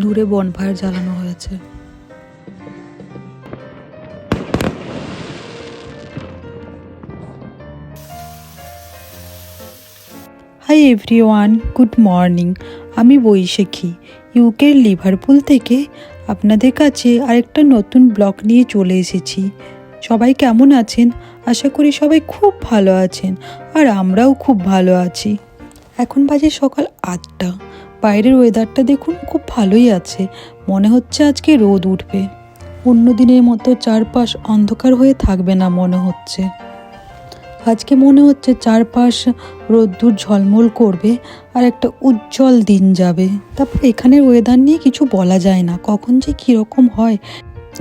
দূরে বনফায়ার জ্বালানো হয়েছে। Hi everyone, good morning. আমি বৈশাখী, ইউকের লিভারপুল থেকে আপনাদের কাছে আরেকটা নতুন ব্লগ নিয়ে চলে এসেছি। সবাই কেমন আছেন? আশা করি সবাই খুব ভালো আছেন, আর আমরাও খুব ভালো আছি। এখন বাজে সকাল 8টা। বাইরের ওয়েদারটা দেখুন, খুব ভালোই আছে। মনে হচ্ছে আজকে রোদ উঠবে। অন্য দিনের মতো চারপাশ অন্ধকার হয়ে থাকবে না মনে হচ্ছে। আজকে মনে হচ্ছে চারপাশ রোদ্দুর ঝলমল করবে আর একটা উজ্জ্বল দিন যাবে। তারপর এখানের ওয়েদার নিয়ে কিছু বলা যায় না, কখন যে কীরকম হয়।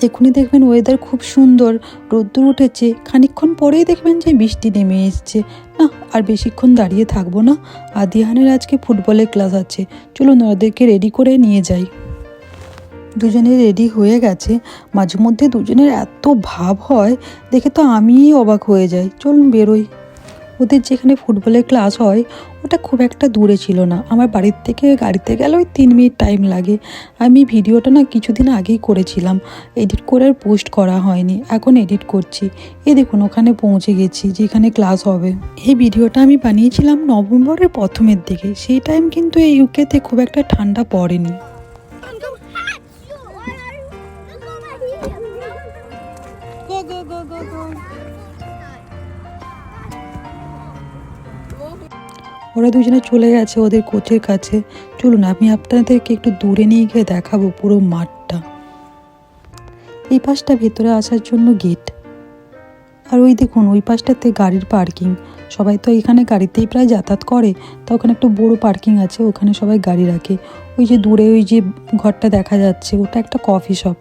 এখনই দেখবেন ওয়েদার খুব সুন্দর, রোদ্দুর উঠেছে, খানিকক্ষণ পরেই দেখবেন যে বৃষ্টি নেমে এসছে। না, আর বেশিক্ষণ দাঁড়িয়ে থাকবো না। আদিহানের আজকে ফুটবলের ক্লাস আছে, চলুন ওদেরকে রেডি করে নিয়ে যাই। দুজনে রেডি হয়ে গেছে। মাঝে মধ্যে দুজনের এত ভাব হয়, দেখে তো আমিই অবাক হয়ে যাই। চলুন বেরোই। ওদের যেখানে ফুটবলের ক্লাস হয় ওটা খুব একটা দূরে ছিল না, আমার বাড়ির থেকে গাড়িতে গেলে ওই 3 মিনিট টাইম লাগে। আমি ভিডিওটা না কিছুদিন আগেই করেছিলাম, এডিট করে আর পোস্ট করা হয়নি, এখন এডিট করছি। এই দেখুন ওখানে পৌঁছে গেছি যেখানে ক্লাস হবে। এই ভিডিওটা আমি বানিয়েছিলাম নভেম্বরের প্রথমের দিকে, সেই টাইম কিন্তু এই ইউকেতে খুব একটা ঠান্ডা পড়েনি। ওরা দুজনে চলে গেছে ওদের কোচের কাছে। চলুন আমি আপনাদেরকে একটু দূরে নিয়ে গিয়ে দেখাবো পুরো মাঠটা। এই পাশটা ভেতরে আসার জন্য গেট, আর ওই দেখুন ওই পাশটাতে গাড়ির পার্কিং। সবাই তো এখানে গাড়িতেই প্রায় যাতায়াত করে, তা ওখানে একটা বড় পার্কিং আছে, ওখানে সবাই গাড়ি রাখে। ওই যে দূরে ওই যে ঘরটা দেখা যাচ্ছে ওটা একটা কফি শপ।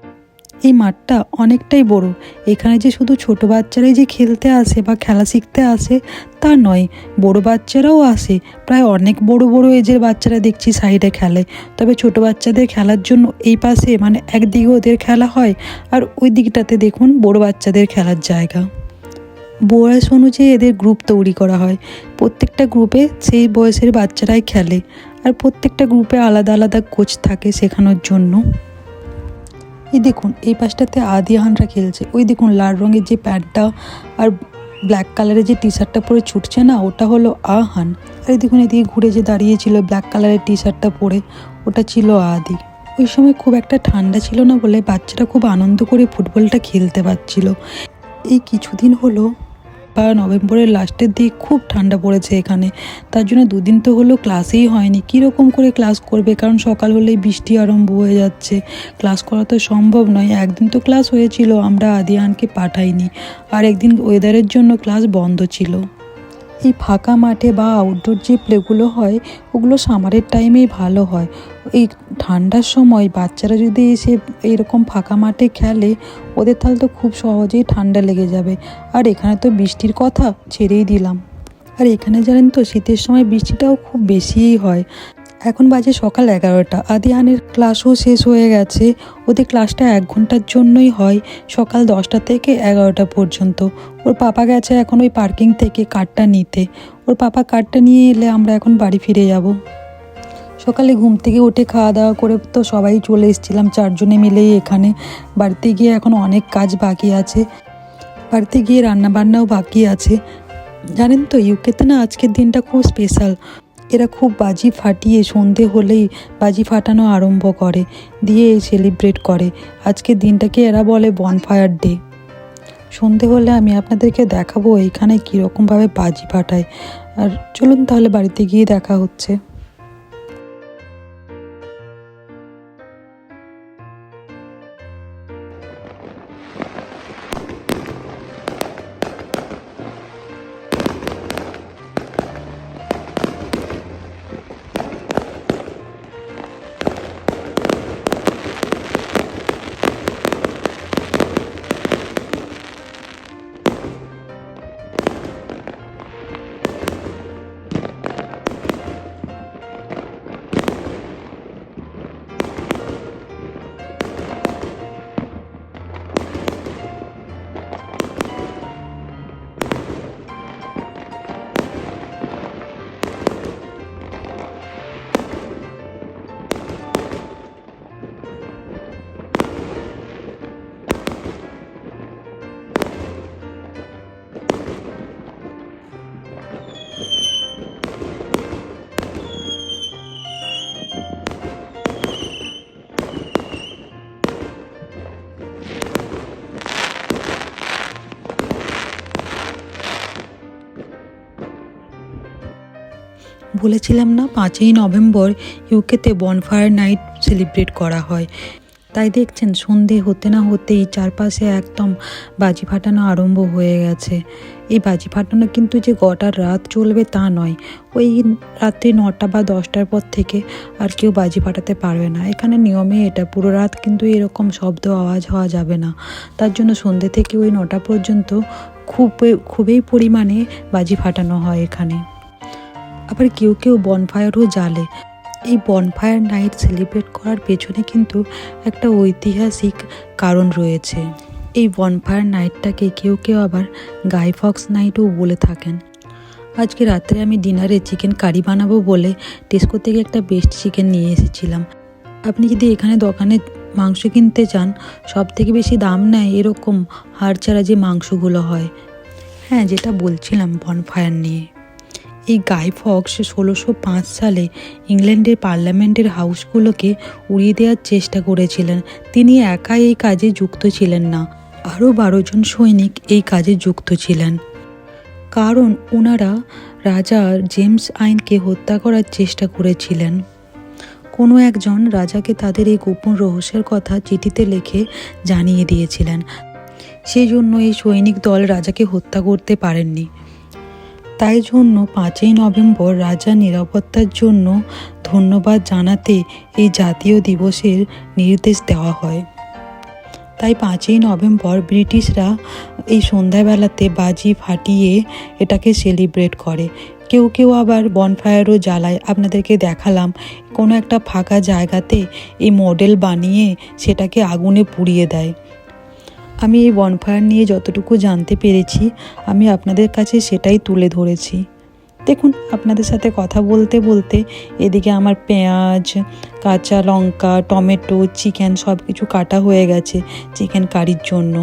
এই মাঠটা অনেকটাই বড়। এখানে যে শুধু ছোট বাচ্চারাই যে খেলতে আসে বা খেলা শিখতে আসে তা নয়, বড় বাচ্চারাও আসে। প্রায় অনেক বড় বড় এজের বাচ্চারা দেখছি সাইডে খেলে। তবে ছোট বাচ্চাদের খেলার জন্য এই পাশে মানে একদিকে ওদের খেলা হয়, আর ওই দিকটাতে দেখুন বড় বাচ্চাদের খেলার জায়গা। বয়স অনুযায়ী এদের গ্রুপ তৈরি করা হয়, প্রত্যেকটা গ্রুপে সেই বয়সের বাচ্চারাই খেলে, আর প্রত্যেকটা গ্রুপে আলাদা আলাদা কোচ থাকে শেখানোর জন্য। এই দেখুন এই পাশটাতে আদিহানরা খেলছে। ওই দেখুন লাল রঙের যে প্যান্টটা আর ব্ল্যাক কালারের যে টি শার্টটা পরে ছুটছে না, ওটা হলো আহান। আর এই দেখুন এদিকে ঘুরে যে দাঁড়িয়েছিল ব্ল্যাক কালারের টি শার্টটা পরে, ওটা ছিল আদি। ওই সময় খুব একটা ঠান্ডা ছিল না বলে বাচ্চারা খুব আনন্দ করে ফুটবলটা খেলতে পারছিল। এই কিছুদিন হলো বা নভেম্বরের লাস্টের দিক খুব ঠান্ডা পড়েছে এখানে, তার জন্য দুদিন তো হলো ক্লাসেই হয়নি। কীরকম করে ক্লাস করবে, কারণ সকাল হলেই বৃষ্টি আরম্ভ হয়ে যাচ্ছে, ক্লাস করা তো সম্ভব নয়। একদিন তো ক্লাস হয়েছিল, আমরা আদিয়ানকে পাঠাইনি, আর একদিন ওয়েদারের জন্য ক্লাস বন্ধ ছিল। এই ফাঁকা মাঠে বা আউটডোর যে প্লেগুলো হয় ওগুলো সামারের টাইমেই ভালো হয়। এই ঠান্ডার সময় বাচ্চারা যদি এসে এইরকম ফাঁকা মাঠে খেলে, ওদের তাহলে তো খুব সহজেই ঠান্ডা লেগে যাবে। আর এখানে তো বৃষ্টির কথা ছেড়েই দিলাম। আর এখানে জানেন তো শীতের সময় বৃষ্টিটাও খুব বেশিই হয়। এখন বাজে সকাল 11টা, আদিহানের ক্লাসও শেষ হয়ে গেছে। ওদের ক্লাসটা 1 ঘন্টার জন্যই হয়, সকাল 10টা থেকে 11টা পর্যন্ত। ওর পাপা গেছে এখন ওই পার্কিং থেকে কার্ডটা নিতে। ওর পাপা কার্ডটা নিয়ে এলে আমরা এখন বাড়ি ফিরে যাব। সকালে ঘুম থেকে উঠে খাওয়া দাওয়া করে তো সবাই চলে এসেছিলাম 4 জনে মিলেই এখানে। বাড়িতে গিয়ে এখন অনেক কাজ বাকি আছে, বাড়িতে গিয়ে রান্নাবান্নাও বাকি আছে। জানেন তো ইউকেতে না আজকের দিনটা খুব স্পেশাল। এরা খুব বাজি ফাটিয়ে সন্ধে হলেই বাজি ফাটানো আরম্ভ করে, দিয়ে সেলিব্রেট করে। আজকের দিনটাকে এরা বলে বনফায়ার ডে। সন্ধে হলে আমি আপনাদেরকে দেখাবো এইখানে কীরকমভাবে বাজি ফাটায়। আর চলুন তাহলে বাড়িতে গিয়ে দেখা হচ্ছে। বলেছিলাম না 5ই নভেম্বর ইউকেতে বনফায়ার নাইট সেলিব্রেট করা হয়। তাই দেখছেন সন্ধে হতে না হতেই চারপাশে একদম বাজি ফাটানো আরম্ভ হয়ে গেছে। এই বাজি ফাটানো কিন্তু যে গোটা রাত চলবে তা নয়, ওই রাত্রি 9টা বা 10টার পর থেকে আর কেউ বাজি ফাটাতে পারবে না। এখানে নিয়মে এটা, পুরো রাত কিন্তু এরকম শব্দ আওয়াজ হওয়া যাবে না। তার জন্য সন্ধে থেকে ওই 9টা পর্যন্ত খুবই পরিমাণে বাজি ফাটানো হয় এখানে। আবার কেউ কেউ বনফায়ারও জ্বালে। এই বনফায়ার নাইট সেলিব্রেট করার পেছনে কিন্তু একটা ঐতিহাসিক কারণ রয়েছে। এই বনফায়ার নাইটটাকে কেউ কেউ আবার গাই ফক্স নাইটও বলে থাকেন। আজকে রাত্রে আমি ডিনারে চিকেন কারি বানাবো বলে টেস্কো থেকে একটা বেস্ট চিকেন নিয়ে এসেছিলাম। আপনি যদি এখানে দোকানে মাংস কিনতে চান, সব থেকে বেশি দাম নেয় এরকম হাড় ছাড়া যে মাংসগুলো হয়। হ্যাঁ, যেটা বলছিলাম বনফায়ার নিয়ে, এই গাই ফক্স 1605 সালে ইংল্যান্ডের পার্লামেন্টের হাউসগুলোকে উড়িয়ে দেওয়ার চেষ্টা করেছিলেন। তিনি একাই এই কাজে যুক্ত ছিলেন না, আরও 12 জন সৈনিক এই কাজে যুক্ত ছিলেন। কারণ ওনারা রাজা জেমস আইনকে হত্যা করার চেষ্টা করেছিলেন। কোনো একজন রাজাকে তাদের এই গোপন রহস্যের কথা চিঠিতে লিখে জানিয়ে দিয়েছিলেন। সেই জন্য এই সৈনিক দল রাজাকে হত্যা করতে পারেননি। তাই জন্য 5ই নভেম্বর রাজার নিরাপত্তার জন্য ধন্যবাদ জানাতে এই জাতীয় দিবসের নির্দেশ দেওয়া হয়। তাই 5ই নভেম্বর ব্রিটিশরা এই সন্ধ্যাবেলাতে বাজি ফাটিয়ে এটাকে সেলিব্রেট করে। কেউ কেউ আবার বনফায়ারও জ্বালায়। আপনাদেরকে দেখালাম কোনো একটা ফাঁকা জায়গাতে এই মডেল বানিয়ে সেটাকে আগুনে পুড়িয়ে দেয়। আমি এই বনফায়ার নিয়ে যতটুকু জানতে পেরেছি আমি আপনাদের কাছে সেটাই তুলে ধরেছি। দেখুন, আপনাদের সাথে কথা বলতে বলতে এদিকে আমার পেঁয়াজ, কাঁচা লঙ্কা, টমেটো, চিকেন সব কিছু কাটা হয়ে গেছে চিকেন কারির জন্য।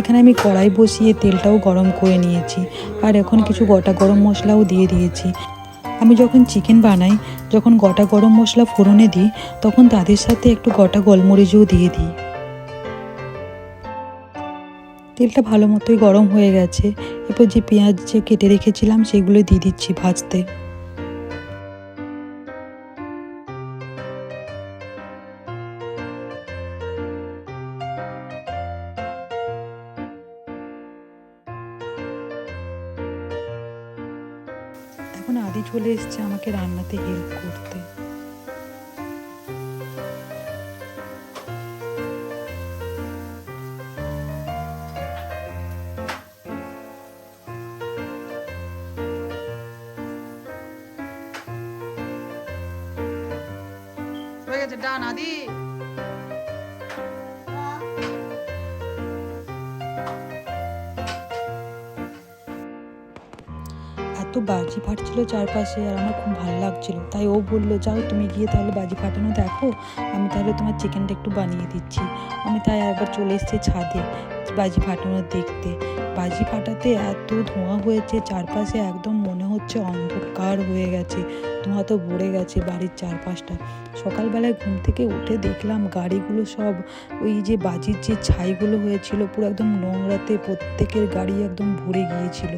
এখানে আমি কড়াই বসিয়ে তেলটাও গরম করে নিয়েছি, আর এখন কিছু গোটা গরম মশলাও দিয়ে দিয়েছি। আমি যখন চিকেন বানাই, যখন গোটা গরম মশলা ফোড়নে দিই, তখন তাদের সাথে একটু গোটা গোলমরিচও দিয়ে দিই। তেলটা ভালো মতোই গরম হয়ে গেছে। এরপর যে পেঁয়াজ যে কেটে রেখেছিলাম সেগুলো দিয়ে দিচ্ছি ভাজতে। এখন আদি চলে এসছে আমাকে রান্নাতে হেল্প করতে। হয়ে গেছে, ডান আদি। এত বাজি ফাটছিল চারপাশে আর আমার খুব ভালো লাগছিল, তাই ও বললো যাও তুমি গিয়ে তাহলে বাজি ফাটানো দেখো, আমি তাহলে তোমার চিকেনটা একটু বানিয়ে দিচ্ছি। আমি তাই একবার চলে এসেছি ছাদে বাজি ফাটানো দেখতে। বাজি ফাটাতে এত ধোঁয়া হয়েছে চারপাশে, একদম মনে হচ্ছে অন্ধকার হয়ে গেছে, ধোঁয়া তো ভরে গেছে বাড়ির চারপাশটা। সকালবেলায় ঘুম থেকে উঠে দেখলাম গাড়িগুলো সব ওই যে বাজির যে ছাইগুলো হয়েছিল পুরো একদম নোংরাতে প্রত্যেকের গাড়ি একদম ভরে গিয়েছিল।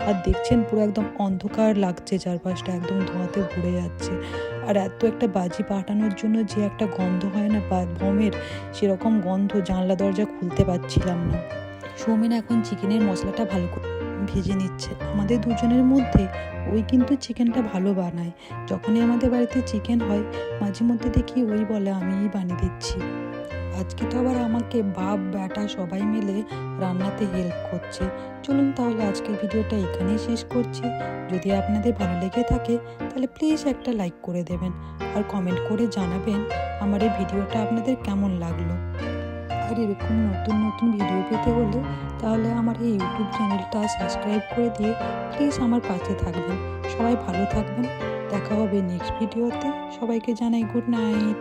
আর দেখছেন পুরো একদম অন্ধকার লাগছে চারপাশটা, একদম ধোঁয়াতে ভরে যাচ্ছে। আর এত একটা বাজি ফাটানোর জন্য যে একটা গন্ধ হয় না বোমের, সেরকম গন্ধ, জানলা দরজা খুলতে পারছিলাম না। সৌমেন এখন চিকেনের মশলাটা ভালো করে ভেজে নিচ্ছে। আমাদের দুজনের মধ্যে ওই কিন্তু চিকেনটা ভালো বানায়। যখনই আমাদের বাড়িতে চিকেন হয় মাঝে মধ্যে দেখি ওই বলে আমিই বানিয়ে দিচ্ছি। আজকে তো আবার আমাকে বাপ বেটা সবাই মিলে রান্নাতে হেল্প করছে। চলুন তাহলে আজকের ভিডিওটা এখানেই শেষ করছি। যদি আপনাদের ভালো লেগে থাকে তাহলে প্লিজ একটা লাইক করে দেবেন, আর কমেন্ট করে জানাবেন আমার এই ভিডিওটা আপনাদের কেমন লাগলো। আর এরকম নতুন নতুন ভিডিও পেতে হলে তাহলে আমার এই ইউটিউব চ্যানেলটা সাবস্ক্রাইব করে দিয়ে প্লিজ আমার পাশে থাকবেন। সবাই ভালো থাকবেন, দেখা হবে নেক্সট ভিডিওতে। সবাইকে জানাই গুড নাইট।